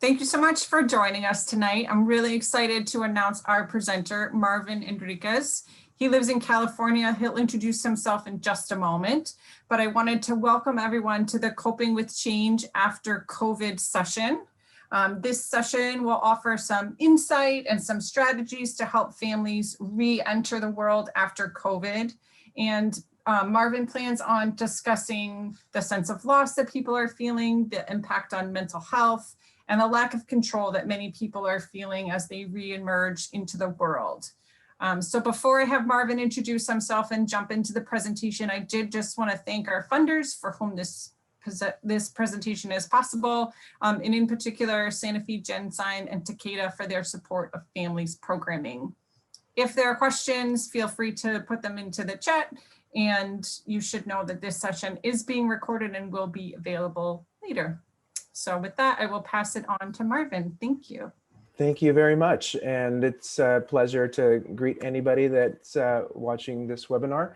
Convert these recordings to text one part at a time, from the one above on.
Thank you so much for joining us tonight. I'm really excited to announce our presenter, Marvin Enriquez. He lives in California. He'll introduce himself in just a moment, but I wanted to welcome everyone to the Coping with Change After COVID session. This session will offer some insight and some strategies to help families re-enter the world after COVID. And Marvin plans on discussing the sense of loss that people are feeling, the impact on mental health, and the lack of control that many people are feeling as they re-emerge into the world. So before I have Marvin introduce himself and jump into the presentation, I did just want to thank our funders for whom this presentation is possible, and in particular, Santa Fe Gensign and Takeda for their support of families programming. If there are questions, feel free to put them into the chat, and you should know that this session is being recorded and will be available later. So with that, I will pass it on to Marvin. Thank you. Thank you very much. And it's a pleasure to greet anybody that's watching this webinar.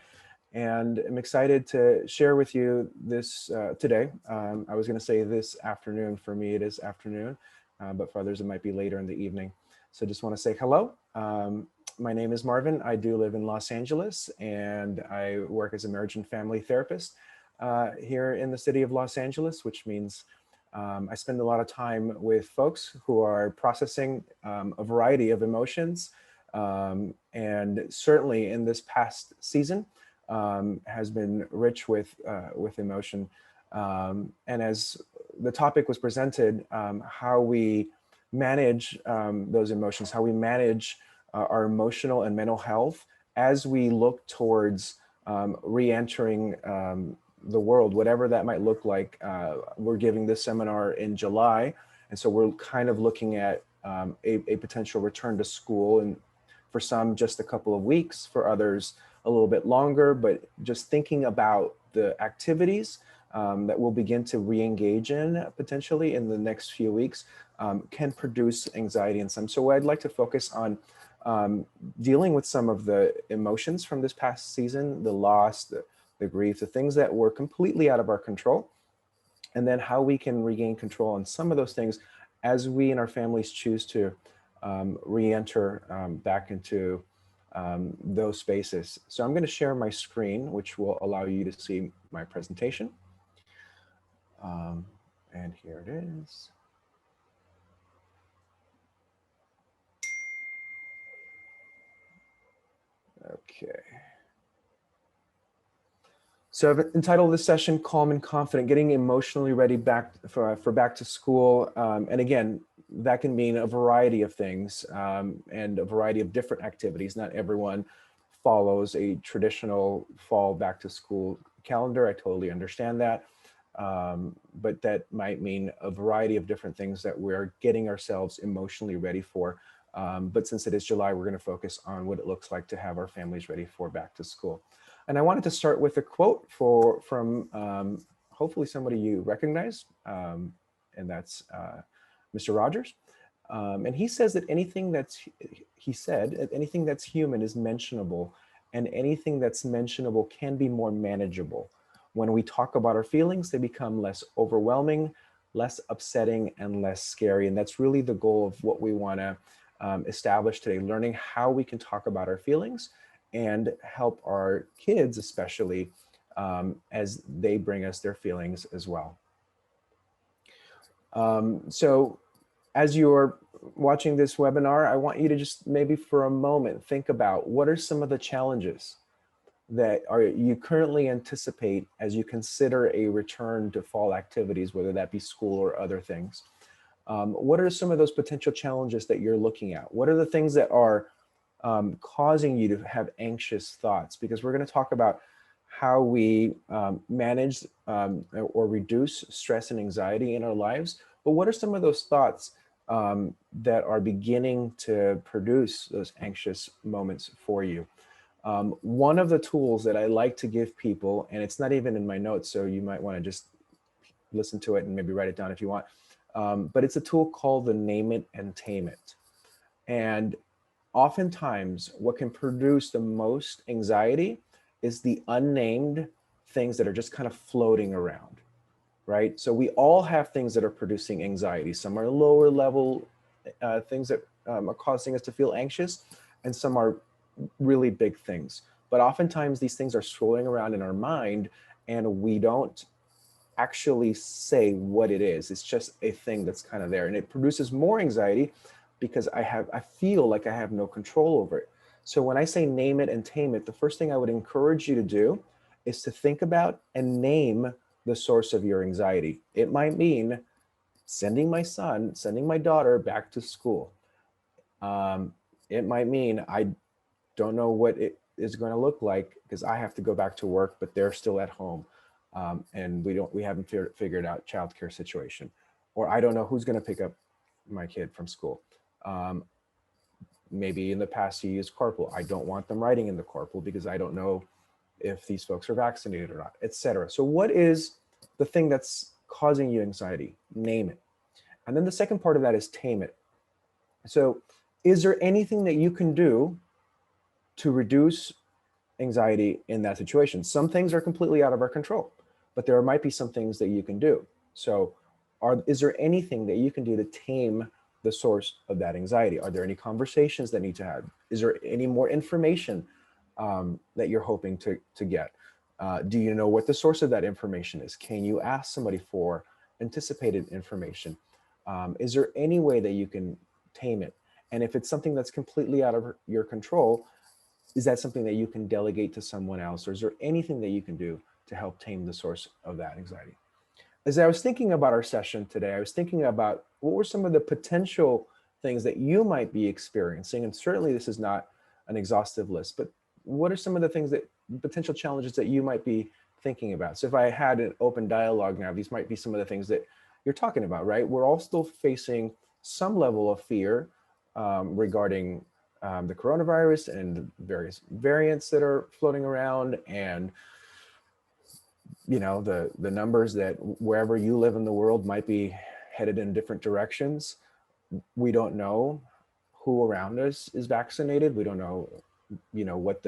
And I'm excited to share with you this today. I was going to say this afternoon. For me, it is afternoon, but for others, it might be later in the evening. So just want to say hello. My name is Marvin. I do live in Los Angeles, and I work as a marriage and family therapist here in the city of Los Angeles, which means I spend a lot of time with folks who are processing a variety of emotions, and certainly in this past season has been rich with emotion. And as the topic was presented, how we manage those emotions, how we manage our emotional and mental health as we look towards re-entering the world, whatever that might look like. We're giving this seminar in July, and so we're kind of looking at a potential return to school, and for some just a couple of weeks, for others a little bit longer, but just thinking about the activities that we'll begin to re-engage in potentially in the next few weeks can produce anxiety in some. So I'd like to focus on dealing with some of the emotions from this past season, the loss, the grief, the things that were completely out of our control, and then how we can regain control on some of those things as we and our families choose to re-enter back into those spaces. So I'm going to share my screen, which will allow you to see my presentation. And here it is. Okay. So I've entitled this session Calm and Confident, Getting Emotionally Ready for Back to School. And again, that can mean a variety of things and a variety of different activities. Not everyone follows a traditional fall back to school calendar. I totally understand that. But that might mean a variety of different things that we're getting ourselves emotionally ready for. But since it is July, we're going to focus on what it looks like to have our families ready for back to school. And I wanted to start with a quote from hopefully somebody you recognize, and that's Mr. Rogers. And he says that anything that's human is mentionable, and anything that's mentionable can be more manageable. When we talk about our feelings, they become less overwhelming, less upsetting, and less scary. And that's really the goal of what we want to establish today, learning how we can talk about our feelings and help our kids, especially as they bring us their feelings as well. So as you're watching this webinar, I want you to just maybe for a moment think about what are some of the challenges that you currently anticipate as you consider a return to fall activities, whether that be school or other things. What are some of those potential challenges that you're looking at? What are the things that are causing you to have anxious thoughts? Because we're going to talk about how we manage or reduce stress and anxiety in our lives. But what are some of those thoughts that are beginning to produce those anxious moments for you? One of the tools that I like to give people, and it's not even in my notes, so you might want to just listen to it and maybe write it down if you want, but it's a tool called the Name It and Tame It. And oftentimes what can produce the most anxiety is the unnamed things that are just kind of floating around, right? So we all have things that are producing anxiety. Some are lower level things that are causing us to feel anxious, and some are really big things. But oftentimes these things are swirling around in our mind, and we don't actually say what it is. It's just a thing that's kind of there, and it produces more anxiety because I feel like I have no control over it. So when I say name it and tame it, the first thing I would encourage you to do is to think about and name the source of your anxiety. It might mean sending my daughter back to school. It might mean I don't know what it is going to look like because I have to go back to work, but they're still at home. And we haven't figured out childcare situation, or I don't know who's going to pick up my kid from school. Maybe in the past you used carpool. I don't want them riding in the carpool because I don't know if these folks are vaccinated or not, etc. So what is the thing that's causing you anxiety? Name it. And then the second part of that is tame it. So is there anything that you can do to reduce anxiety in that situation? Some things are completely out of our control, but there might be some things that you can do. So is there anything that you can do to tame the source of that anxiety? Are there any conversations that need to have? Is there any more information that you're hoping to get? Do you know what the source of that information is? Can you ask somebody for anticipated information? Is there any way that you can tame it? And if it's something that's completely out of your control, is that something that you can delegate to someone else? Or is there anything that you can do to help tame the source of that anxiety? As I was thinking about our session today, I was thinking about what were some of the potential things that you might be experiencing. And certainly this is not an exhaustive list, but what are some of the things that potential challenges that you might be thinking about? So if I had an open dialogue now, these might be some of the things that you're talking about, right? We're all still facing some level of fear regarding the coronavirus and various variants that are floating around, and the numbers that wherever you live in the world might be headed in different directions. We don't know who around us is vaccinated. We don't know, what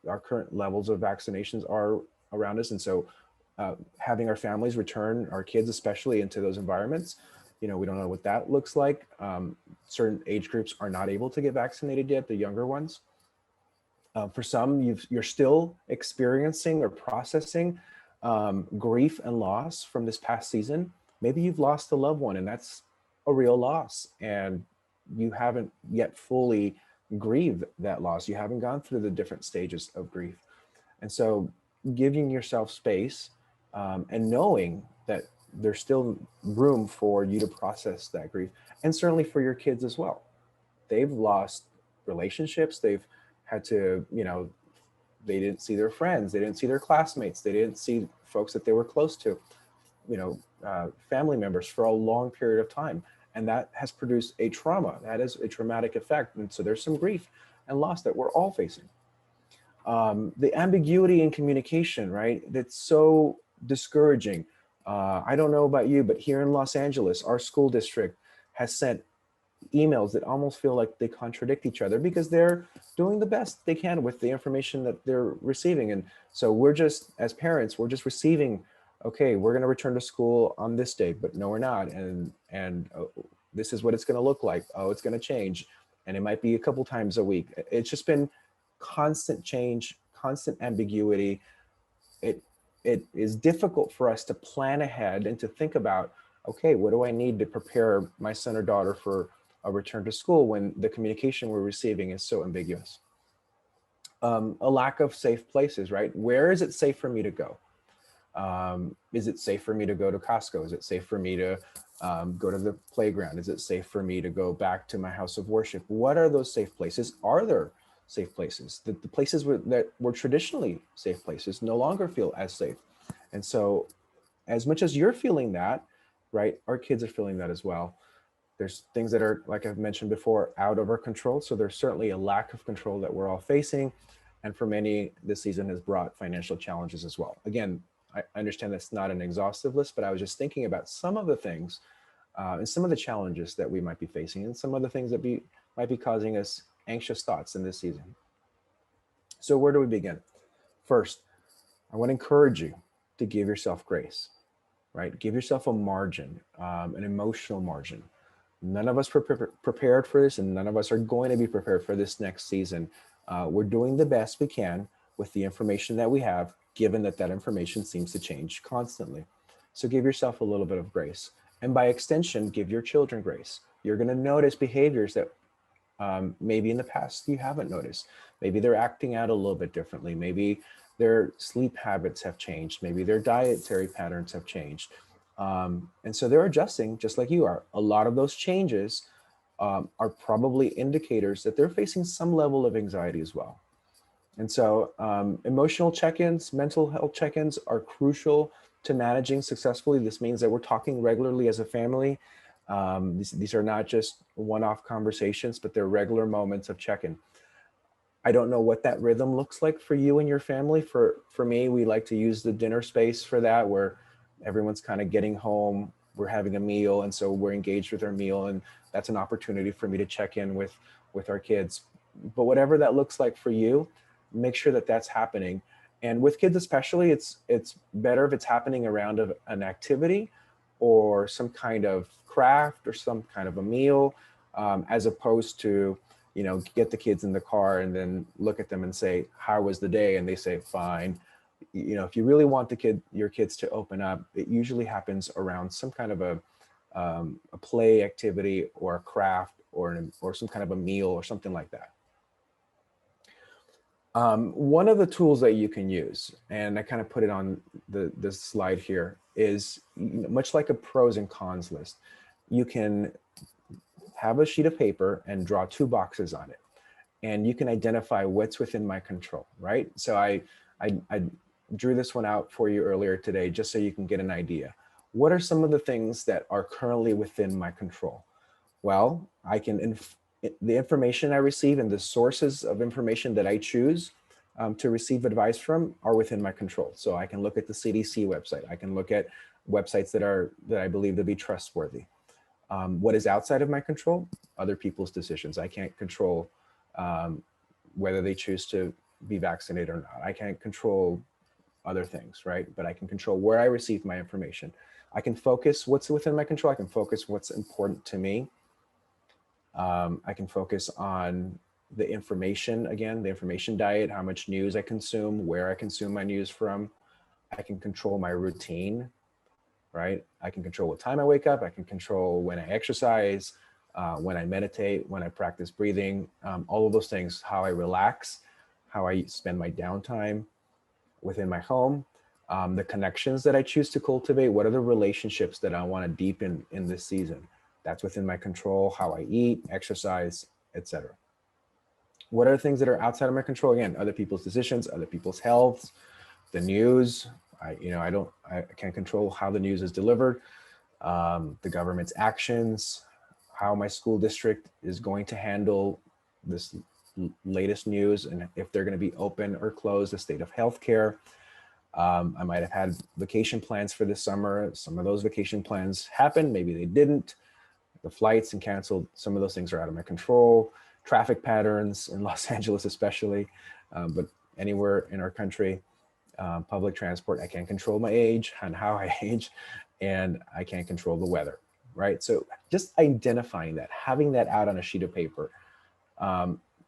our current levels of vaccinations are around us. And so having our families return, our kids especially, into those environments, we don't know what that looks like. Certain age groups are not able to get vaccinated yet, the younger ones. For some, you're still experiencing or processing grief and loss from this past season. Maybe you've lost a loved one, and that's a real loss, and you haven't yet fully grieved that loss. You haven't gone through the different stages of grief. And so giving yourself space and knowing that there's still room for you to process that grief, and certainly for your kids as well. They've lost relationships. They've had to, they didn't see their friends. They didn't see their classmates. They didn't see folks that they were close to, family members for a long period of time. And that has produced a trauma. That is a traumatic effect. And so there's some grief and loss that we're all facing. The ambiguity in communication, right? That's so discouraging. I don't know about you, but here in Los Angeles, our school district has sent emails that almost feel like they contradict each other because they're doing the best they can with the information that they're receiving. And so we're just, as parents, we're just receiving, okay, we're going to return to school on this day, but no, we're not. And this is what it's going to look like. Oh, it's going to change. And it might be a couple times a week. It's just been constant change, constant ambiguity. It is difficult for us to plan ahead and to think about, okay, what do I need to prepare my son or daughter for a return to school when the communication we're receiving is so ambiguous. A lack of safe places, right? Where is it safe for me to go? Is it safe for me to go to Costco? Is it safe for me to go to the playground? Is it safe for me to go back to my house of worship? What are those safe places? Are there safe places? The places that were traditionally safe places no longer feel as safe. And so as much as you're feeling that, right, our kids are feeling that as well. There's things that are, like I've mentioned before, out of our control. So there's certainly a lack of control that we're all facing. And for many, this season has brought financial challenges as well. Again, I understand that's not an exhaustive list, but I was just thinking about some of the things and some of the challenges that we might be facing and some of the things that might be causing us anxious thoughts in this season. So where do we begin? First, I want to encourage you to give yourself grace, right? Give yourself a margin, an emotional margin. None of us prepared for this, and none of us are going to be prepared for this next season. We're doing the best we can with the information that we have, given that that information seems to change constantly. So give yourself a little bit of grace. And by extension, give your children grace. You're going to notice behaviors that maybe in the past you haven't noticed. Maybe they're acting out a little bit differently. Maybe their sleep habits have changed. Maybe their dietary patterns have changed. And so they're adjusting just like you are. A lot of those changes are probably indicators that they're facing some level of anxiety as well. And so emotional check-ins, mental health check-ins are crucial to managing successfully. This means that we're talking regularly as a family. These are not just one-off conversations, but they're regular moments of check-in. I don't know what that rhythm looks like for you and your family. For me, we like to use the dinner space for that, where everyone's kind of getting home, we're having a meal, and so we're engaged with our meal, and that's an opportunity for me to check in with our kids. But whatever that looks like for you, make sure that that's happening. And with kids especially, it's better if it's happening around an activity or some kind of craft or some kind of a meal, as opposed to, you know, get the kids in the car and then look at them and say, how was the day? And they say, fine. You know, if you really want your kids to open up, it usually happens around some kind of a play activity or a craft or some kind of a meal or something like that. One of the tools that you can use, and I kind of put it on this slide here, is, you know, much like a pros and cons list. You can have a sheet of paper and draw 2 boxes on it, and you can identify what's within my control, right? So I drew this one out for you earlier today, just so you can get an idea. What are some of the things that are currently within my control? Well, I can the information I receive and the sources of information that I choose to receive advice from are within my control. So I can look at the CDC website. I can look at websites that I believe to be trustworthy. What is outside of my control? Other people's decisions. I can't control whether they choose to be vaccinated or not. I can't control other things, right? But I can control where I receive my information. I can focus what's within my control. I can focus what's important to me. I can focus on the information, again, the information diet, how much news I consume, where I consume my news from. I can control my routine, right? I can control what time I wake up. I can control when I exercise, when I meditate, when I practice breathing, all of those things, how I relax, how I spend my downtime within my home, the connections that I choose to cultivate. What are the relationships that I want to deepen in this season? That's within my control. How I eat, exercise, etc. What are the things that are outside of my control? Again, other people's decisions, other people's health, the news. I can't control how the news is delivered, the government's actions, how my school district is going to handle this latest news, and if they're going to be open or closed, the state of healthcare. I might have had vacation plans for this summer. Some of those vacation plans happened, maybe they didn't. The flights and canceled, some of those things are out of my control. Traffic patterns in Los Angeles especially, but anywhere in our country, public transport, I can't control my age and how I age, and I can't control the weather, right? So just identifying that, having that out on a sheet of paper,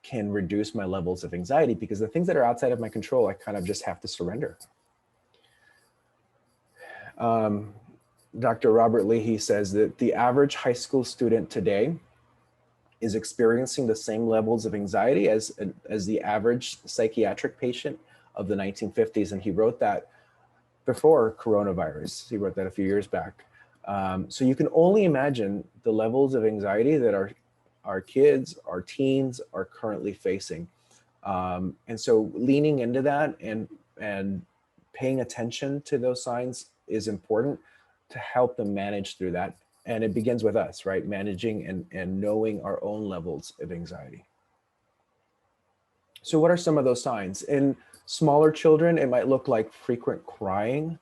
can reduce my levels of anxiety, because the things that are outside of my control, I kind of just have to surrender. Dr. Robert Leahy says that the average high school student today is experiencing the same levels of anxiety as the average psychiatric patient of the 1950s. And he wrote that before coronavirus. He wrote that a few years back. So you can only imagine the levels of anxiety that our kids, our teens are currently facing. And so leaning into that and paying attention to those signs is important to help them manage through that. And it begins with us, right? Managing and knowing our own levels of anxiety. So what are some of those signs? In smaller children, it might look like frequent crying.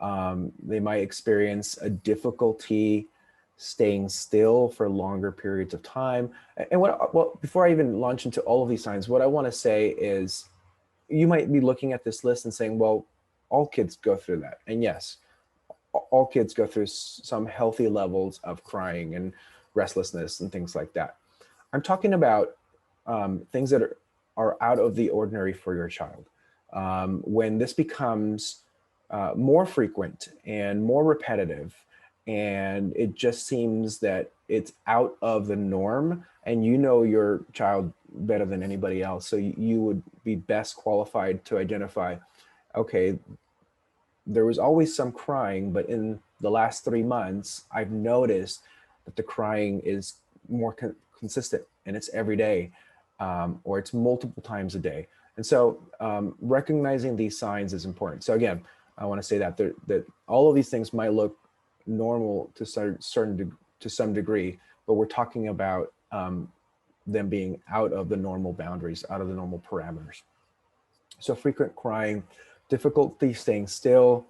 They might experience a difficulty staying still for longer periods of time. And before I even launch into all of these signs, what I want to say is, you might be looking at this list and saying, well, all kids go through that. And yes, all kids go through some healthy levels of crying and restlessness and things like that. I'm talking about things that are out of the ordinary for your child. When this becomes more frequent and more repetitive, and it just seems that it's out of the norm, and you know your child better than anybody else, so you would be best qualified to identify, okay, there was always some crying, but in the last 3 months, I've noticed that the crying is more consistent, and it's every day, or it's multiple times a day. And so recognizing these signs is important. So again, I want to say that all of these things might look normal to some degree, but we're talking about them being out of the normal boundaries, out of the normal parameters. So frequent crying, difficulty staying still,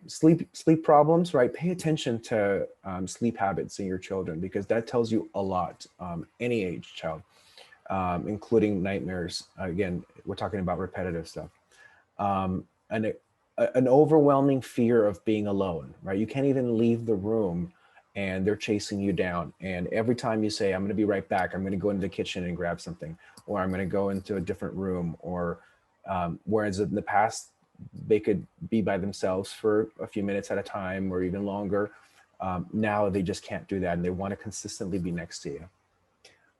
sleep problems, right? Pay attention to sleep habits in your children, because that tells you a lot. Any age child, including nightmares. Again, we're talking about repetitive stuff. An overwhelming fear of being alone, right? You can't even leave the room and they're chasing you down. And every time you say, I'm going to be right back, I'm going to go into the kitchen and grab something, or I'm going to go into a different room, or whereas in the past, they could be by themselves for a few minutes at a time or even longer. Now they just can't do that, and they want to consistently be next to you.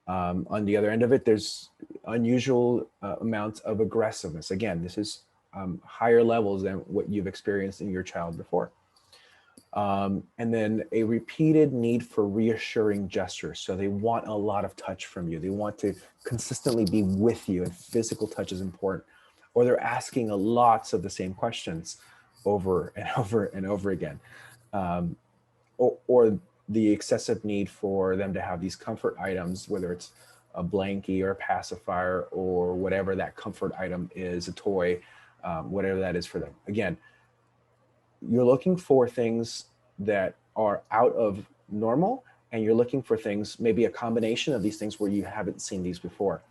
On the other end of it, there's unusual amounts of aggressiveness. Again, this is higher levels than what you've experienced in your child before. And then a repeated need for reassuring gestures. So they want a lot of touch from you. They want to consistently be with you, and physical touch is important. Or they're asking lots of the same questions over and over and over again. Or the excessive need for them to have these comfort items, whether it's a blankie or a pacifier or whatever that comfort item is, a toy, whatever that is for them. Again, you're looking for things that are out of normal, and you're looking for things, maybe a combination of these things where you haven't seen these before.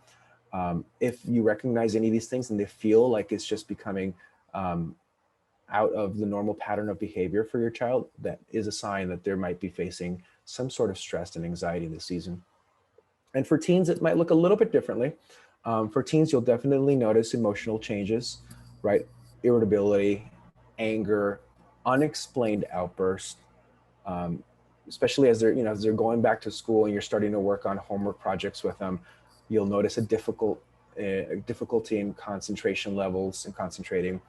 If you recognize any of these things and they feel like it's just becoming out of the normal pattern of behavior for your child, that is a sign that they might be facing some sort of stress and anxiety this season. And for teens, it might look a little bit differently. For teens, you'll definitely notice emotional changes, right? Irritability, anger, unexplained outbursts, especially as they're going back to school and you're starting to work on homework projects with them. You'll notice a difficulty in concentration levels and concentrating,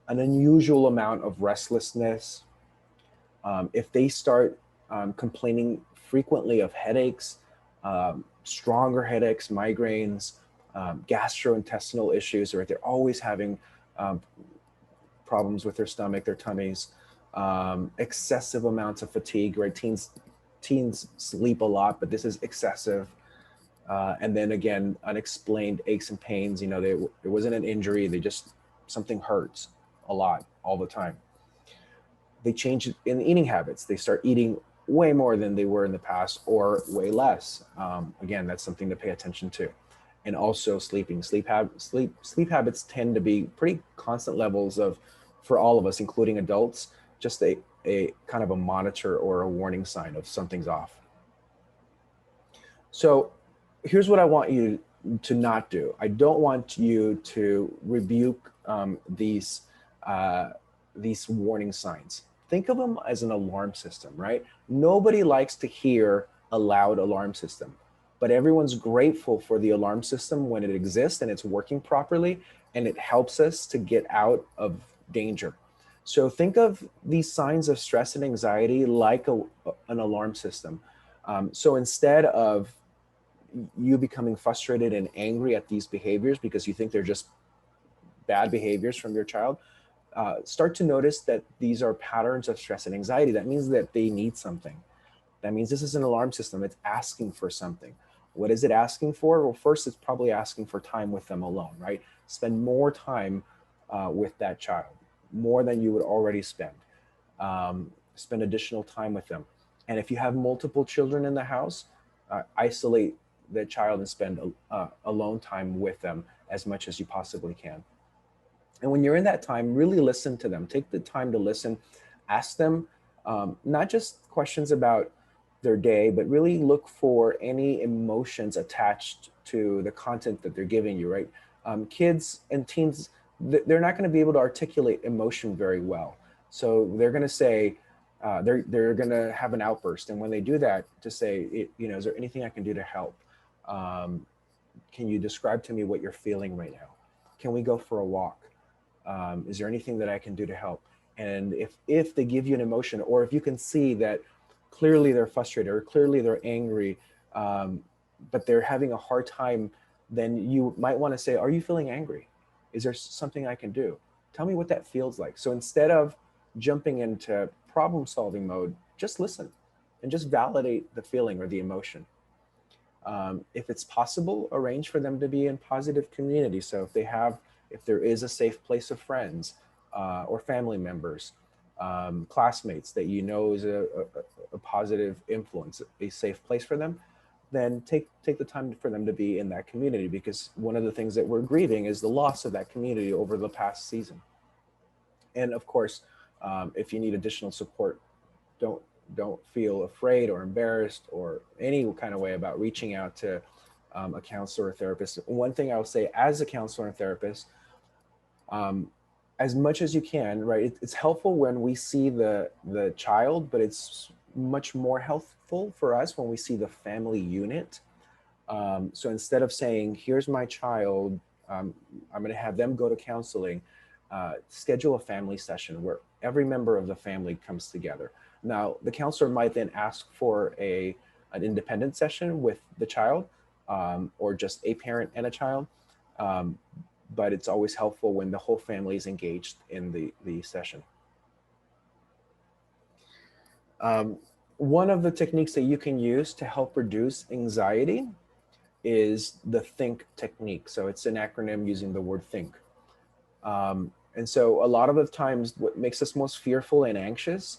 an unusual amount of restlessness. If they start complaining frequently of headaches, stronger headaches, migraines, gastrointestinal issues, or they're always having problems with their stomach, their tummies, excessive amounts of fatigue, right? Teens sleep a lot, but this is excessive. And then again, unexplained aches and pains. It wasn't an injury, something hurts a lot all the time. They change in eating habits. They start eating way more than they were in the past, or way less. Again, that's something to pay attention to. And also sleeping. Sleep habits tend to be pretty constant levels of, for all of us, including adults, just a kind of a monitor or a warning sign of something's off. So here's what I want you to not do. I don't want you to rebuke these warning signs. Think of them as an alarm system, right? Nobody likes to hear a loud alarm system, but everyone's grateful for the alarm system when it exists and it's working properly, and it helps us to get out of danger. So think of these signs of stress and anxiety like an alarm system. So instead of you becoming frustrated and angry at these behaviors because you think they're just bad behaviors from your child, start to notice that these are patterns of stress and anxiety. That means that they need something. That means this is an alarm system. It's asking for something. What is it asking for? Well, first, it's probably asking for time with them alone, right? Spend more time with that child, more than you would already spend. Spend additional time with them. And if you have multiple children in the house, isolate the child and spend alone time with them as much as you possibly can. And when you're in that time, really listen to them. Take the time to listen. Ask them not just questions about their day, but really look for any emotions attached to the content that they're giving you, right? Kids and teens, they're not going to be able to articulate emotion very well. So they're going to say, they're going to have an outburst. And when they do that, to say, is there anything I can do to help? Um, can you describe to me what you're feeling right now? Can we go for a walk? Is there anything that I can do to help? And if they give you an emotion, or if you can see that clearly they're frustrated or clearly they're angry, but they're having a hard time, then you might want to say, are you feeling angry? Is there something I can do? Tell me what that feels like. So instead of jumping into problem solving mode, just listen and just validate the feeling or the emotion. If it's possible, arrange for them to be in positive community. So if there is a safe place of friends or family members, classmates that you know is a positive influence, a safe place for them, then take the time for them to be in that community, because one of the things that we're grieving is the loss of that community over the past season. And of course, if you need additional support, don't don't feel afraid or embarrassed or any kind of way about reaching out to a counselor or therapist. One thing I will say as a counselor and therapist, um, as much as you can, right? It's helpful when we see the child, but it's much more helpful for us when we see the family unit. So instead of saying, "Here's my child," I'm going to have them go to counseling. Schedule a family session where every member of the family comes together. Now, the counselor might then ask for an independent session with the child, or just a parent and a child. Um, but it's always helpful when the whole family is engaged in the session. Um, One of the techniques that you can use to help reduce anxiety is the think technique. So it's an acronym using the word think. And so a lot of the times what makes us most fearful and anxious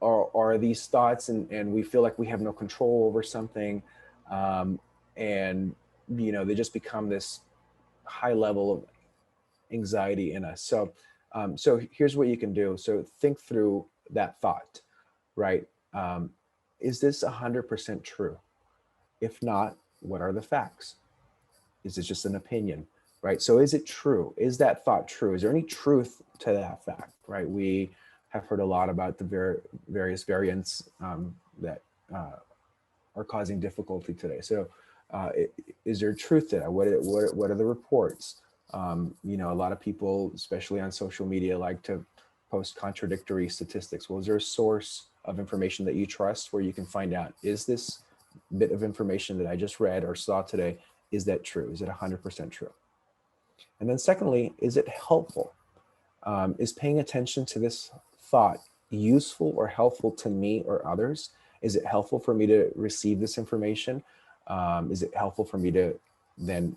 are these thoughts, and we feel like we have no control over something. Um, and, they just become this high level of anxiety in us. So here's what you can do. So think through that thought, right? Is this 100% true? If not, what are the facts? Is it just an opinion, right? So is it true? Is that thought true? Is there any truth to that fact, right? We have heard a lot about the various variants that are causing difficulty today. So is there truth to that? What are the reports? A lot of people, especially on social media, like to post contradictory statistics. Well, is there a source of information that you trust where you can find out, is this bit of information that I just read or saw today, is that true? Is it 100% true? And then secondly, is it helpful? Is paying attention to this thought useful or helpful to me or others? Is it helpful for me to receive this information? Is it helpful for me to then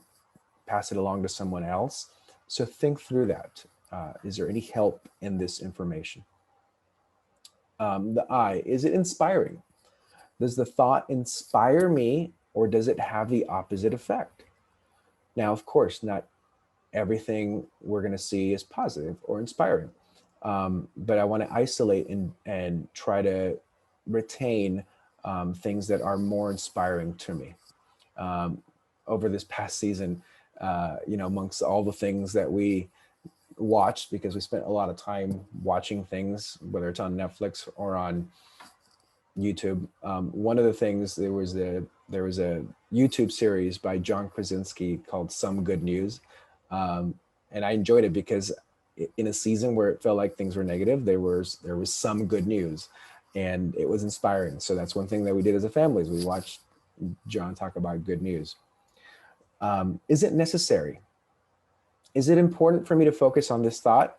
pass it along to someone else? So think through that. Is there any help in this information? The I, is it inspiring? Does the thought inspire me, or does it have the opposite effect? Now, of course, not everything we're going to see is positive or inspiring. But I want to isolate and try to retain things that are more inspiring to me. Over this past season, amongst all the things that we watched, because we spent a lot of time watching things, whether it's on Netflix or on YouTube. One of the things, there was a YouTube series by John Krasinski called Some Good News. And I enjoyed it because in a season where it felt like things were negative, there was some good news, and it was inspiring. So that's one thing that we did as a family, is we watched John talk about good news. Is it necessary? Is it important for me to focus on this thought?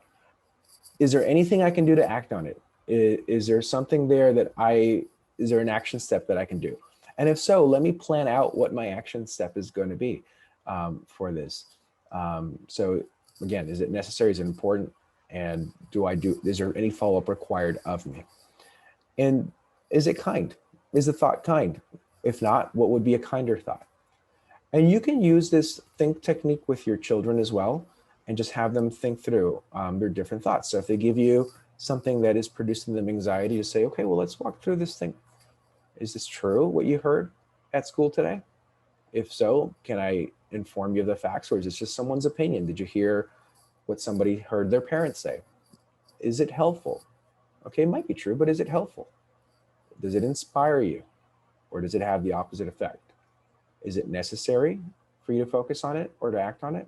Is there anything I can do to act on it? Is there something there is there an action step that I can do? And if so, let me plan out what my action step is going to be for this. So again, is it necessary? Is it important? And is there any follow-up required of me? And is it kind? Is the thought kind? If not, what would be a kinder thought? And you can use this think technique with your children as well. and just have them think through their different thoughts. So if they give you something that is producing them anxiety, to say, okay, well, let's walk through this thing. Is this true, what you heard at school today? If so, can I inform you of the facts, or is this just someone's opinion? Did you hear what somebody heard their parents say? Is it helpful? Okay, it might be true, but is it helpful? Does it inspire you, or does it have the opposite effect? Is it necessary for you to focus on it or to act on it?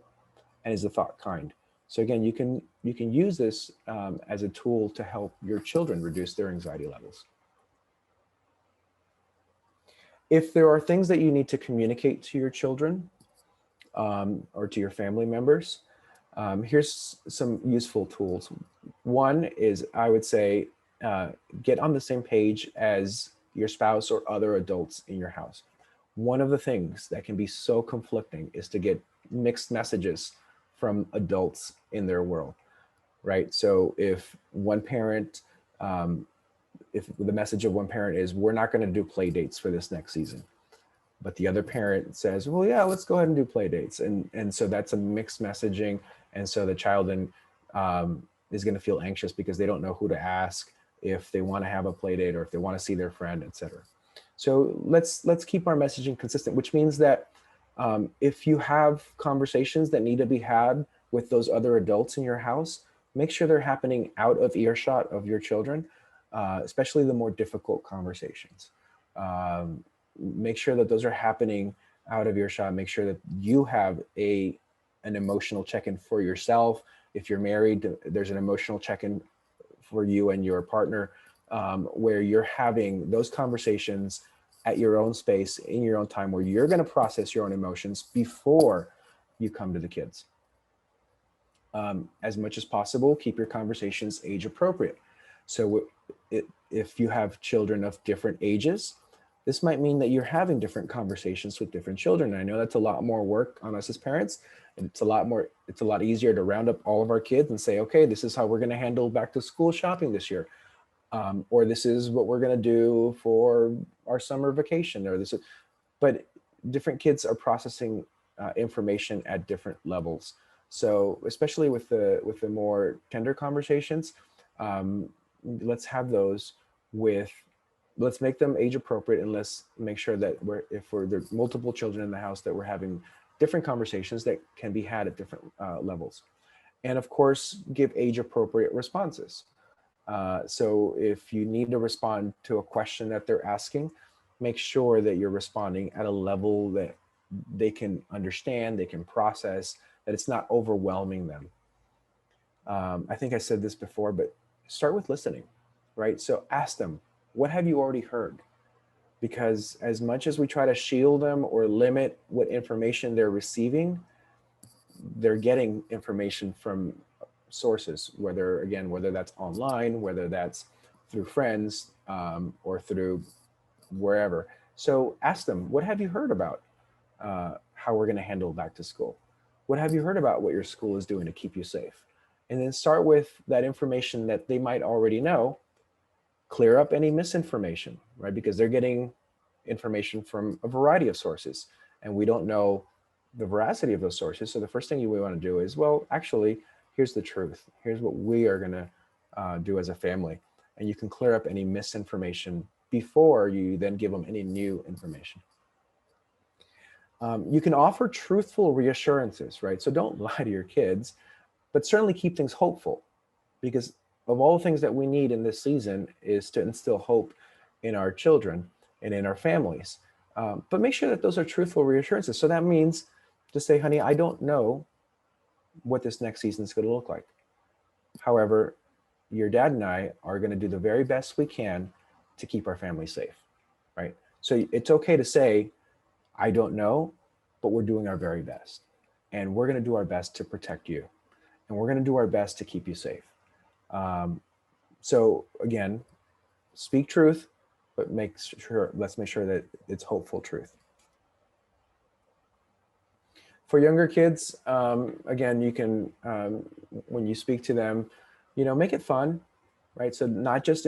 And is the thought kind? So again, you can use this as a tool to help your children reduce their anxiety levels. If there are things that you need to communicate to your children or to your family members, here's some useful tools. One is, I would say, get on the same page as your spouse or other adults in your house. One of the things that can be so conflicting is to get mixed messages from adults in their world, right? So if one parent, if the message of one parent is, we're not going to do play dates for this next season, but the other parent says, well, yeah, let's go ahead and do play dates. And so that's a mixed messaging. And so the child then is going to feel anxious because they don't know who to ask if they want to have a play date or if they want to see their friend, etc. So let's keep our messaging consistent, which means that if you have conversations that need to be had with those other adults in your house, make sure they're happening out of earshot of your children, especially the more difficult conversations. Make sure that those are happening out of earshot. Make sure that you have an emotional check-in for yourself. If you're married, there's an emotional check-in for you and your partner, where you're having those conversations at your own space, in your own time, where you're going to process your own emotions before you come to the kids. As much as possible, keep your conversations age appropriate. So if you have children of different ages, this might mean that you're having different conversations with different children. And I know that's a lot more work on us as parents. And it's a lot easier to round up all of our kids and say, okay, this is how we're going to handle back to school shopping this year. Or this is what we're going to do for our summer vacation, or this is, but different kids are processing information at different levels. So especially with the more tender conversations, let's have those let's make them age appropriate, and let's make sure that if there's multiple children in the house, that we're having different conversations that can be had at different levels. And of course, give age appropriate responses. So if you need to respond to a question that they're asking, make sure that you're responding at a level that they can understand, they can process, that it's not overwhelming them. I think I said this before, but start with listening, right? So ask them, what have you already heard? Because as much as we try to shield them or limit what information they're receiving, they're getting information from sources, whether that's online, whether that's through friends, or through wherever. So ask them, what have you heard about how we're going to handle back to school? What have you heard about what your school is doing to keep you safe? And then start with that information that they might already know. Clear up any misinformation, right? Because they're getting information from a variety of sources, and we don't know the veracity of those sources. So the first thing you want to do is, well, actually, here's the truth. Here's what we are going to do as a family. And you can clear up any misinformation before you then give them any new information. You can offer truthful reassurances, right? So don't lie to your kids, but certainly keep things hopeful, because of all the things that we need in this season is to instill hope in our children and in our families. But make sure that those are truthful reassurances. So that means to say, honey, I don't know what this next season is going to look like. However, your dad and I are going to do the very best we can to keep our family safe, right? So it's okay to say, I don't know, but we're doing our very best. And we're going to do our best to protect you. And we're going to do our best to keep you safe. So again, speak truth, but let's make sure that it's hopeful truth. For younger kids, again, you can, when you speak to them, make it fun, right? So not just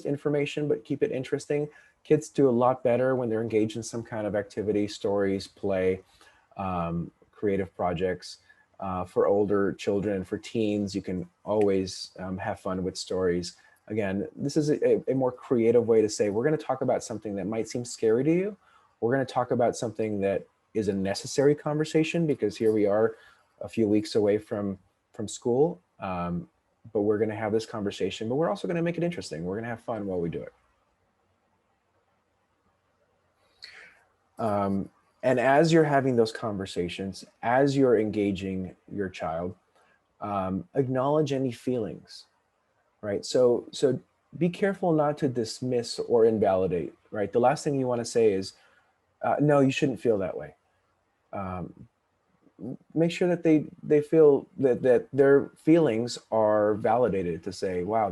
information, but keep it interesting. Kids do a lot better when they're engaged in some kind of activity, stories, play, creative projects. For older children, for teens, you can always have fun with stories. Again, this is a more creative way to say, we're going to talk about something that might seem scary to you. We're going to talk about something that is a necessary conversation, because here we are a few weeks away from school. But we're going to have this conversation, but we're also going to make it interesting. We're going to have fun while we do it. And as you're having those conversations, as you're engaging your child, acknowledge any feelings, right? So be careful not to dismiss or invalidate, right? The last thing you want to say is, no, you shouldn't feel that way. Make sure that they feel that their feelings are validated, to say, wow,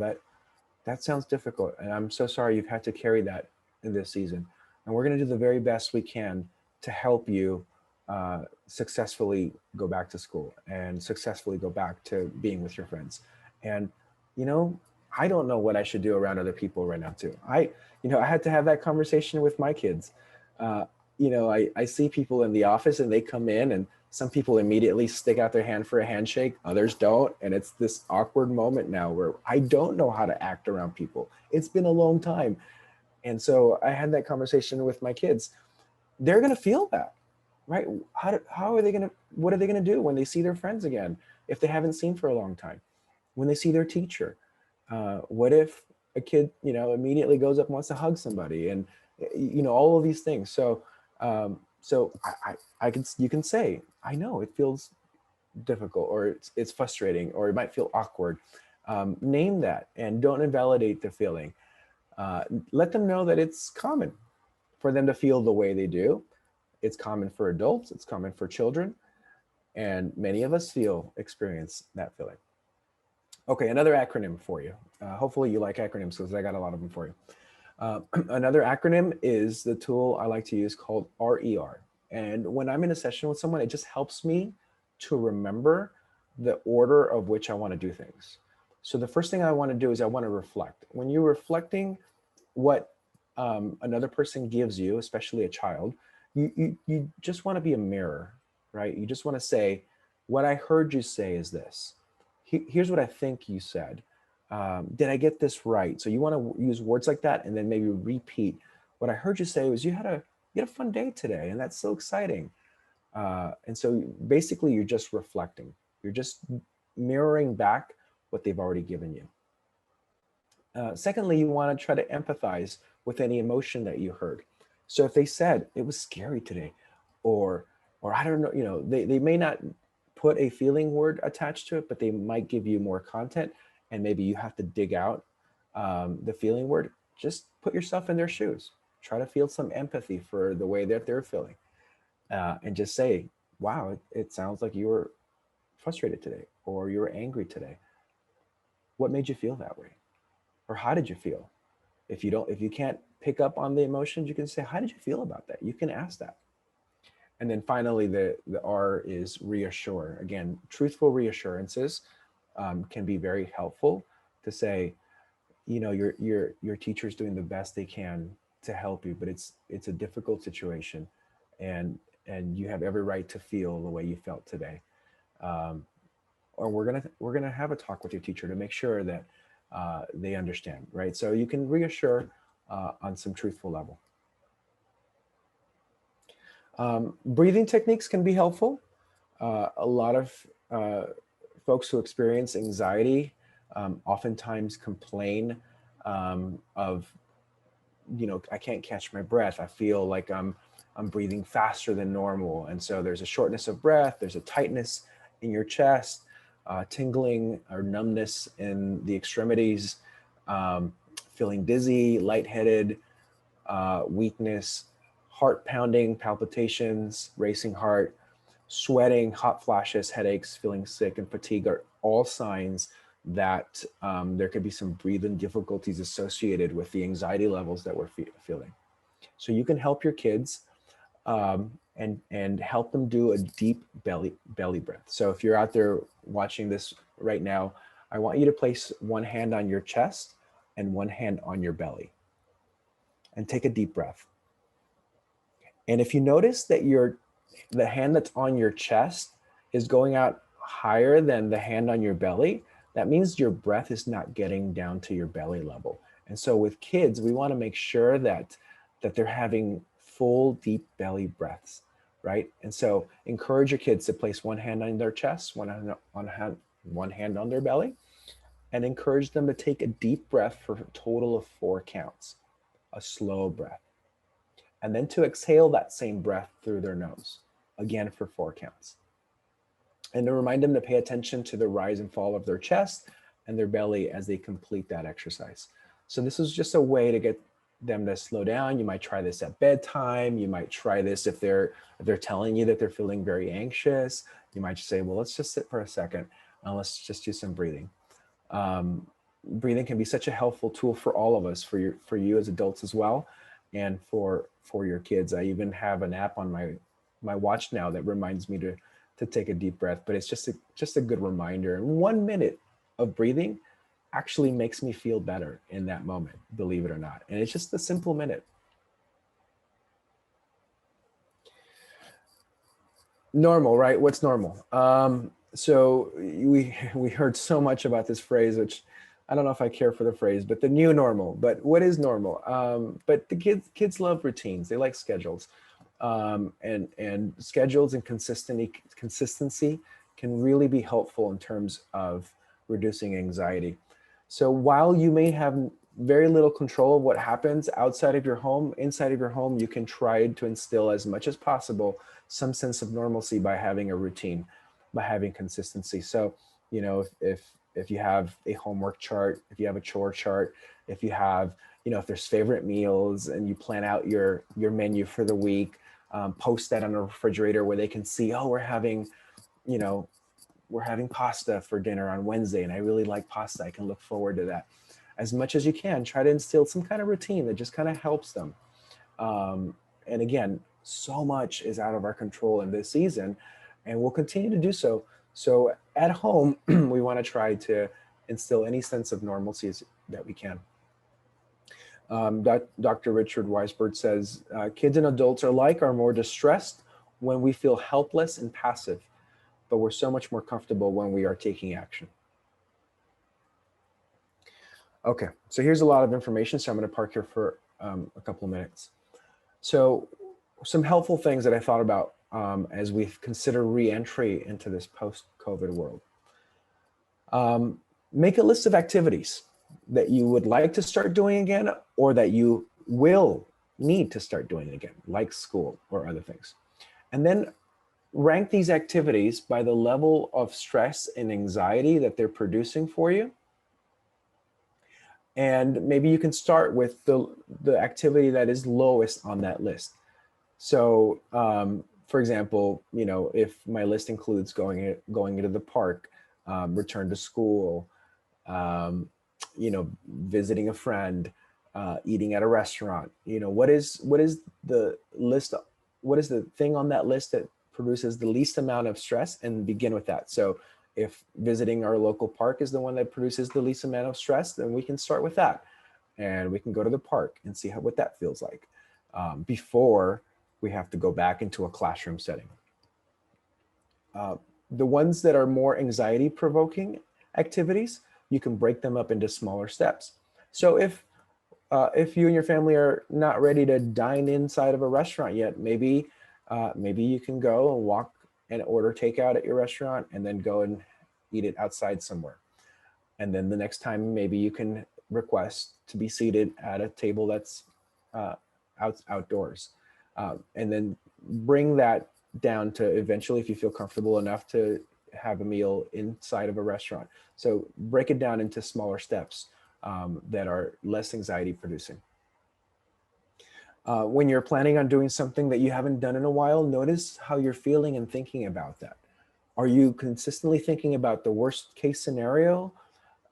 that sounds difficult, and I'm so sorry you've had to carry that in this season. And we're going to do the very best we can to help you successfully go back to school and successfully go back to being with your friends. And, I don't know what I should do around other people right now too. I had to have that conversation with my kids. I see people in the office and they come in, and some people immediately stick out their hand for a handshake, others don't. And it's this awkward moment now where I don't know how to act around people. It's been a long time. And so I had that conversation with my kids. They're going to feel that, right? How are they going to, what are they going to do when they see their friends again, if they haven't seen for a long time? When they see their teacher, what if a kid, immediately goes up and wants to hug somebody, and, all of these things. So you can say, I know it feels difficult, or it's frustrating, or it might feel awkward. Name that and don't invalidate the feeling. Let them know that it's common for them to feel the way they do. It's common for adults, it's common for children, and many of us experience that feeling. Okay, another acronym for you. Hopefully you like acronyms, because I got a lot of them for you. Another acronym is the tool I like to use, called RER. And when I'm in a session with someone, it just helps me to remember the order of which I want to do things. So the first thing I want to do is I want to reflect. When you're reflecting what another person gives you, especially a child, you just want to be a mirror, right? You just want to say, what I heard you say is this. Here's what I think you said. Did I get this right? So you want to use words like that, and then maybe repeat. What I heard you say was, you had a fun day today, and that's so exciting. And so basically you're just reflecting. You're just mirroring back what they've already given you. Secondly, you want to try to empathize with any emotion that you heard. So if they said it was scary today, or I don't know, they may not put a feeling word attached to it, but they might give you more content, and maybe you have to dig out the feeling word. Just put yourself in their shoes. Try to feel some empathy for the way that they're feeling, and just say, wow, it sounds like you were frustrated today, or you were angry today. What made you feel that way? Or how did you feel? If you can't pick up on the emotions, you can say, how did you feel about that? You can ask that. And then finally, the R is reassure. Again, truthful reassurances can be very helpful, to say, your teacher's doing the best they can to help you, but it's a difficult situation, and you have every right to feel the way you felt today. Or we're gonna have a talk with your teacher to make sure that they understand, right? So you can reassure on some truthful level. Breathing techniques can be helpful. A lot of folks who experience anxiety oftentimes complain of, I can't catch my breath. I feel like I'm breathing faster than normal. And so there's a shortness of breath, there's a tightness in your chest, tingling or numbness in the extremities, feeling dizzy, lightheaded, weakness, heart pounding, palpitations, racing heart, sweating, hot flashes, headaches, feeling sick, and fatigue are all signs that there could be some breathing difficulties associated with the anxiety levels that we're feeling. So you can help your kids and help them do a deep belly breath. So if you're out there watching this right now, I want you to place one hand on your chest and one hand on your belly, and take a deep breath. And if you notice that the hand that's on your chest is going out higher than the hand on your belly, that means your breath is not getting down to your belly level. And so with kids, we want to make sure that they're having full, deep belly breaths, right? And so encourage your kids to place one hand on their chest, one hand on their belly, and encourage them to take a deep breath for a total of 4 counts, a slow breath. And then to exhale that same breath through their nose, again for 4 counts. And to remind them to pay attention to the rise and fall of their chest and their belly as they complete that exercise. So this is just a way to get them to slow down. You might try this at bedtime. You might try this if they're telling you that they're feeling very anxious. You might just say, well, let's just sit for a second and let's just do some breathing. Breathing can be such a helpful tool for all of us, for you as adults as well, and for your kids. I even have an app on my watch now that reminds me to take a deep breath, but it's just a good reminder. And 1 minute of breathing actually makes me feel better in that moment, believe it or not. And it's just a simple minute. Normal, right? What's normal? So we heard so much about this phrase, which I don't know if I care for the phrase, but the new normal. But what is normal? But the kids love routines. They like schedules. And schedules and consistency can really be helpful in terms of reducing anxiety. So while you may have very little control of what happens outside of your home, inside of your home, you can try to instill as much as possible some sense of normalcy by having a routine, by having consistency. So, you know, if you have a homework chart, if you have a chore chart, if you have, you know, if there's favorite meals and you plan out your menu for the week, post that on a refrigerator where they can see, oh, we're having pasta for dinner on Wednesday, and I really like pasta. I can look forward to that. As much as you can, try to instill some kind of routine that just kind of helps them. And again, so much is out of our control in this season, and we'll continue to do so. So at home, we want to try to instill any sense of normalcy that we can. Dr. Richard Weisberg says, kids and adults alike are more distressed when we feel helpless and passive, but we're so much more comfortable when we are taking action. Okay, so here's a lot of information, so I'm going to park here for a couple of minutes. So some helpful things that I thought about as we consider re-entry into this post-COVID world. Make a list of activities that you would like to start doing again, or that you will need to start doing again, like school or other things. And then rank these activities by the level of stress and anxiety that they're producing for you. And maybe you can start with the activity that is lowest on that list. So, for example, you know, if my list includes going into the park, return to school, you know, visiting a friend, eating at a restaurant, you know, what is the list? What is the thing on that list that produces the least amount of stress, and begin with that. So if visiting our local park is the one that produces the least amount of stress, then we can start with that, and we can go to the park and see what that feels like before we have to go back into a classroom setting. The ones that are more anxiety provoking activities, you can break them up into smaller steps. So if you and your family are not ready to dine inside of a restaurant yet, maybe you can go and walk and order takeout at your restaurant, and then go and eat it outside somewhere. And then the next time, maybe you can request to be seated at a table that's outdoors. And then bring that down to eventually, if you feel comfortable enough, to have a meal inside of a restaurant. So break it down into smaller steps that are less anxiety producing. When you're planning on doing something that you haven't done in a while, notice how you're feeling and thinking about that. Are you consistently thinking about the worst case scenario?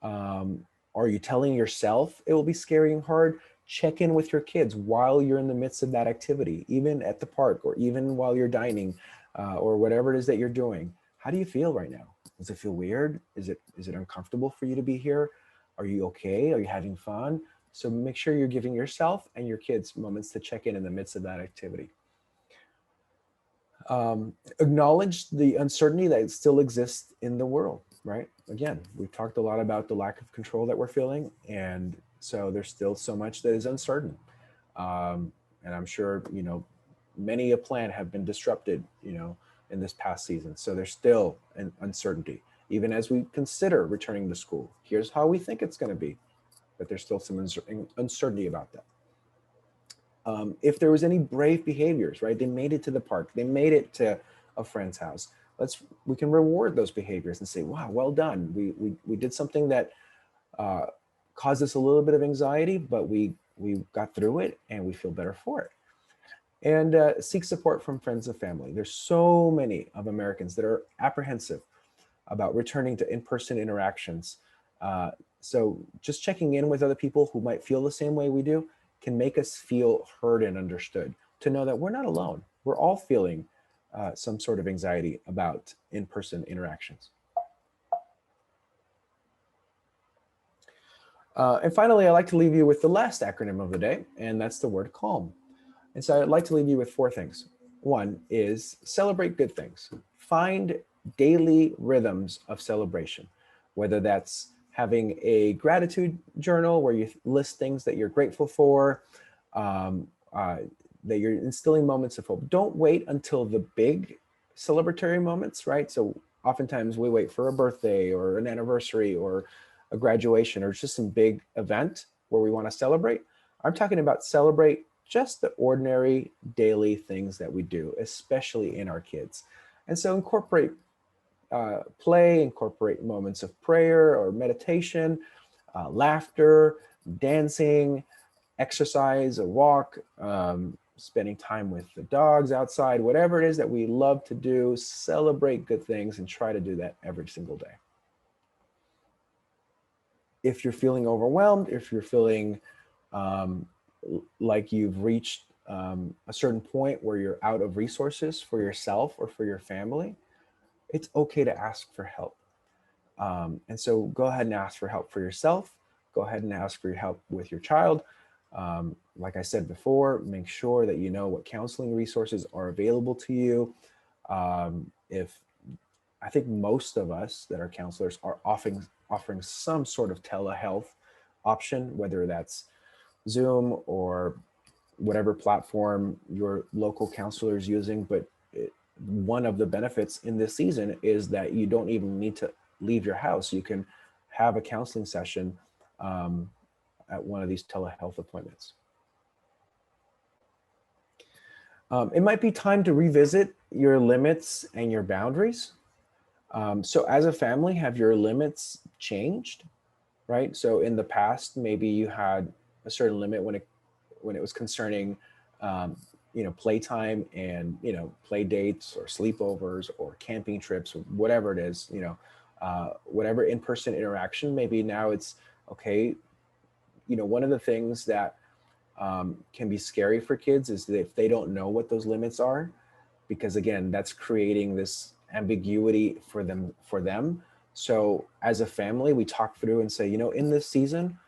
Are you telling yourself it will be scary and hard? Check in with your kids while you're in the midst of that activity, even at the park, or even while you're dining, or whatever it is that you're doing. How do you feel right now? Does it feel weird? Is it uncomfortable for you to be here? Are you okay? Are you having fun? So make sure you're giving yourself and your kids moments to check in the midst of that activity. Acknowledge the uncertainty that still exists in the world, right? Again, we've talked a lot about the lack of control that we're feeling, and so there's still so much that is uncertain. And I'm sure, many a plan have been disrupted, in this past season. So there's still an uncertainty, even as we consider returning to school. Here's how we think it's going to be, but there's still some uncertainty about that. If there was any brave behaviors, right? They made it to the park. They made it to a friend's house. We can reward those behaviors and say, wow, well done. We did something that caused us a little bit of anxiety, but we got through it and we feel better for it. And seek support from friends and family. There's so many of Americans that are apprehensive about returning to in-person interactions. So just checking in with other people who might feel the same way we do can make us feel heard and understood, to know that we're not alone. We're all feeling some sort of anxiety about in-person interactions. And finally, I'd like to leave you with the last acronym of the day, and that's the word calm. And so I'd like to leave you with 4 things. One is celebrate good things. Find daily rhythms of celebration, whether that's having a gratitude journal where you list things that you're grateful for, that you're instilling moments of hope. Don't wait until the big celebratory moments, right? So oftentimes we wait for a birthday or an anniversary or a graduation or just some big event where we want to celebrate. I'm talking about celebrate just the ordinary daily things that we do, especially in our kids. And so incorporate play, incorporate moments of prayer or meditation, laughter, dancing, exercise, a walk, spending time with the dogs outside, whatever it is that we love to do, celebrate good things and try to do that every single day. If you're feeling overwhelmed, if you're feeling like you've reached a certain point where you're out of resources for yourself or for your family, it's okay to ask for help. And so go ahead and ask for help for yourself. Go ahead and ask for your help with your child. Like I said before, make sure that you know what counseling resources are available to you. If I think most of us that are counselors are offering some sort of telehealth option, whether that's Zoom or whatever platform your local counselor is using. But one of the benefits in this season is that you don't even need to leave your house. You can have a counseling session at one of these telehealth appointments. It might be time to revisit your limits and your boundaries. So as a family, have your limits changed, right? So in the past, maybe you had a certain limit when it was concerning, playtime and, play dates or sleepovers or camping trips or whatever it is, whatever in-person interaction. Maybe now it's okay. One of the things that can be scary for kids is that if they don't know what those limits are, because again, that's creating this ambiguity for them. So as a family, we talk through and say, in this season,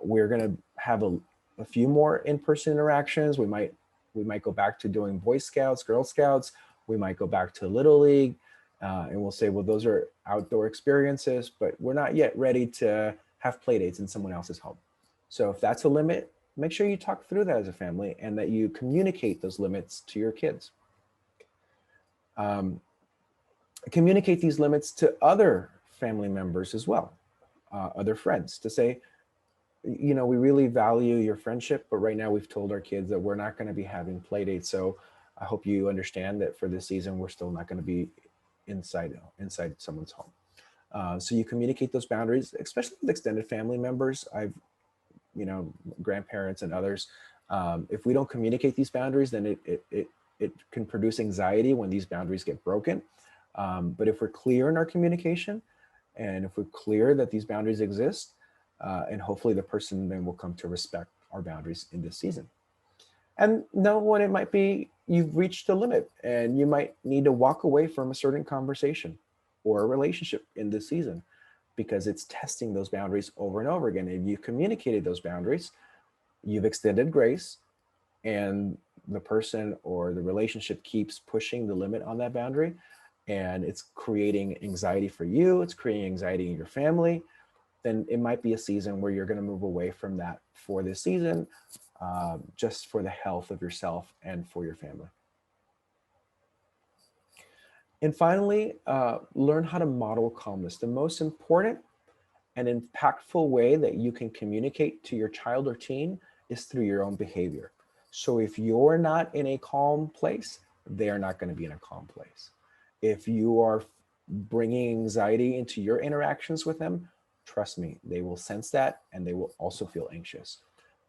we're going to have a few more in-person interactions. We might go back to doing Boy Scouts, Girl Scouts. We might go back to Little League, and we'll say, well, those are outdoor experiences, but we're not yet ready to have play dates in someone else's home. So if that's a limit, make sure you talk through that as a family and that you communicate those limits to your kids. Communicate these limits to other family members as well, other friends, to say, we really value your friendship, but right now we've told our kids that we're not going to be having play dates. So I hope you understand that for this season, we're still not going to be inside someone's home. So you communicate those boundaries, especially with extended family members. Grandparents and others. If we don't communicate these boundaries, then it can produce anxiety when these boundaries get broken. But if we're clear in our communication, and if we're clear that these boundaries exist, and hopefully the person then will come to respect our boundaries in this season. And know when it might be you've reached a limit and you might need to walk away from a certain conversation or a relationship in this season, because it's testing those boundaries over and over again. And you've communicated those boundaries, you've extended grace, and the person or the relationship keeps pushing the limit on that boundary, and it's creating anxiety for you, it's creating anxiety in your family, then it might be a season where you're going to move away from that for this season, just for the health of yourself and for your family. And finally, learn how to model calmness. The most important and impactful way that you can communicate to your child or teen is through your own behavior. So if you're not in a calm place, they're not going to be in a calm place. If you are bringing anxiety into your interactions with them, trust me, they will sense that and they will also feel anxious.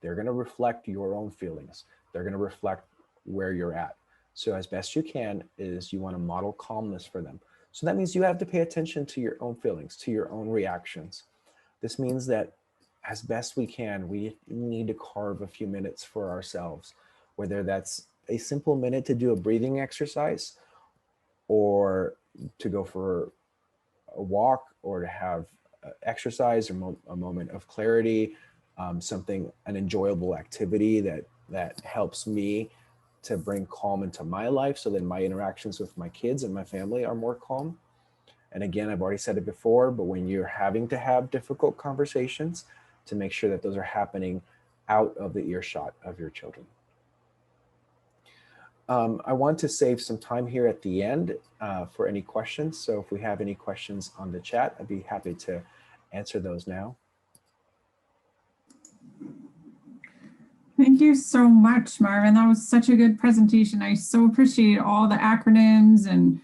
They're going to reflect your own feelings. They're going to reflect where you're at. So as best you can is you want to model calmness for them. So that means you have to pay attention to your own feelings, to your own reactions. This means that as best we can, we need to carve a few minutes for ourselves, whether that's a simple minute to do a breathing exercise or to go for a walk or to have exercise or a moment of clarity, an enjoyable activity that helps me to bring calm into my life so that my interactions with my kids and my family are more calm. And again, I've already said it before, but when you're having to have difficult conversations, to make sure that those are happening out of the earshot of your children. I want to save some time here at the end for any questions. So if we have any questions on the chat, I'd be happy to answer those now. Thank you so much, Marvin. That was such a good presentation. I so appreciate all the acronyms and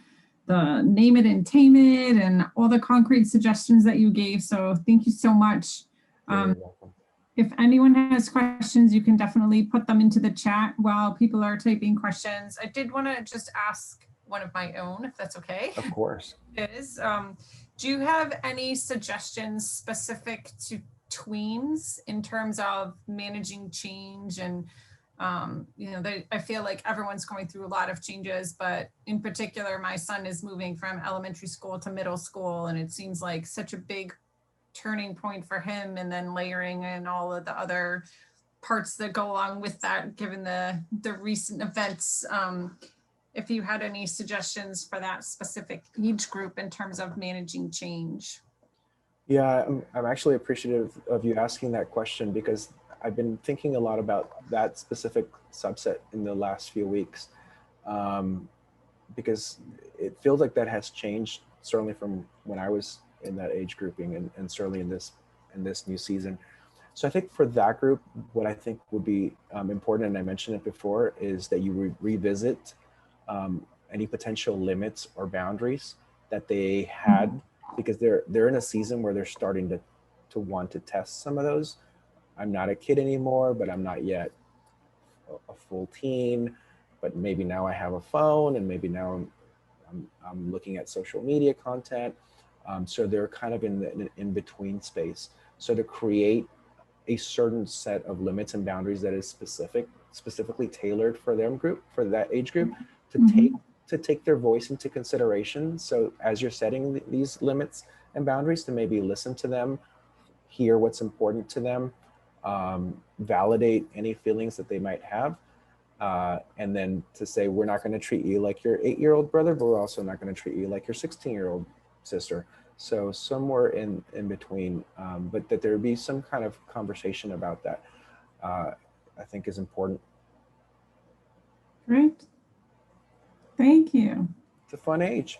the name it and tame it and all the concrete suggestions that you gave. So thank you so much. You're welcome. If anyone has questions, you can definitely put them into the chat while people are typing questions. I did want to just ask one of my own, if that's okay. Of course. Do you have any suggestions specific to tweens in terms of managing change? And I feel like everyone's going through a lot of changes, but in particular, my son is moving from elementary school to middle school, and it seems like such a big turning point for him, and then layering in all of the other parts that go along with that, given the recent events. If you had any suggestions for that specific age group in terms of managing change. Yeah, I'm actually appreciative of you asking that question, because I've been thinking a lot about that specific subset in the last few weeks, because it feels like that has changed, certainly from when I was in that age grouping, and certainly in this new season. So I think for that group, what I think would be important, and I mentioned it before, is that you revisit any potential limits or boundaries that they had, because they're in a season where they're starting to want to test some of those. I'm not a kid anymore, but I'm not yet a full teen, but maybe now I have a phone, and maybe now I'm looking at social media content. So they're kind of in the in-between space. So to create a certain set of limits and boundaries that is specifically tailored for that age group, to take their voice into consideration. So as you're setting these limits and boundaries, to maybe listen to them, hear what's important to them, validate any feelings that they might have, and then to say, we're not going to treat you like your 8-year-old brother, but we're also not going to treat you like your 16-year-old sister. So somewhere in between, but that there be some kind of conversation about that, I think is important. Great. Thank you. It's a fun age.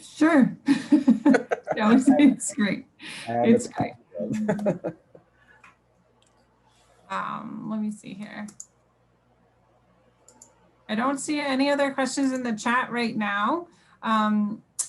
Sure. Yeah, it's great. It's great. Let me see here. I don't see any other questions in the chat right now.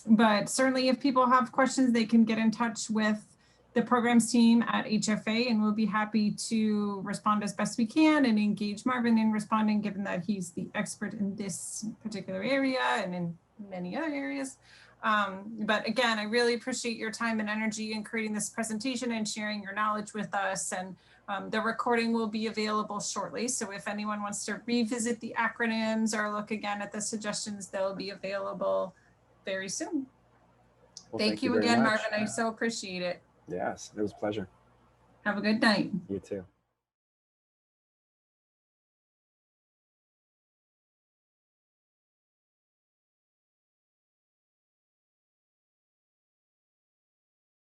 But certainly if people have questions, they can get in touch with the programs team at HFA, and we'll be happy to respond as best we can and engage Marvin in responding, given that he's the expert in this particular area and in many other areas. But again, I really appreciate your time and energy in creating this presentation and sharing your knowledge with us. And the recording will be available shortly. So if anyone wants to revisit the acronyms or look again at the suggestions, they'll be available very soon. Well, thank you again, Marvin. I so appreciate it. Yes, it was a pleasure. Have a good night. You too.